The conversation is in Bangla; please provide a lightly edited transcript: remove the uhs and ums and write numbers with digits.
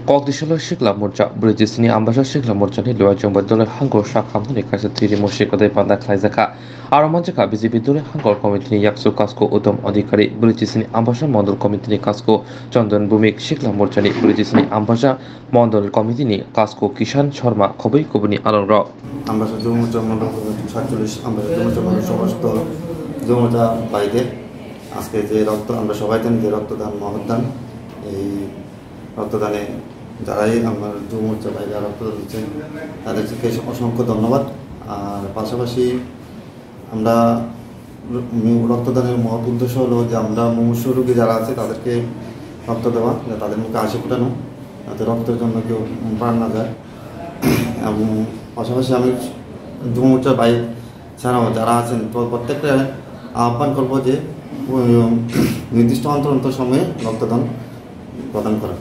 Kogdishalo Shikla Murja, Bridgesini Ambasha Shikla Murjani, Luajumba Dole Hangor Shakamuni Kasatiri Moshiko de Panda Kaizaka, Aramanjaka, Bizibi Dole Hangor Committee Yaksu Kasko Utom Odikari, Bridgesini Ambasha Mondol Committee Kasko, Chandan Bumik Shikla Murjani, Bridgesini Ambasha Mondol Committee Kasko Kishan Sharma, Kobi Kubuni Alonro. Ambasha Jumuja Mondol 47 Ambasha Jumuja Mondol সমস্ত জমুজা ভাইদের আজকে যে রক্ত আমরা সবাই জানি যে রক্তদান মহৎদান এই রক্তদানে যারাই আমার যুবমোর্চা ভাইরা রক্তদান দিচ্ছেন তাদেরকে অসংখ্য ধন্যবাদ। আর পাশাপাশি আমরা রক্তদানের মহৎ উদ্দেশ্য হলো যে আমরা মুমূর্ষু রোগী যারা আছে তাদেরকে রক্ত দেওয়া, তাদের মুখে হাসি ফোটানো, যাতে রক্তের জন্য কেউ প্রাণ না যায়। এবং পাশাপাশি আমি যুবমোর্চা ভাই ছাড়াও যারা আছেন প্রত্যেকটা আহ্বান করবো যে নির্দিষ্ট অন্তর সময়ে রক্তদান প্রদান করা।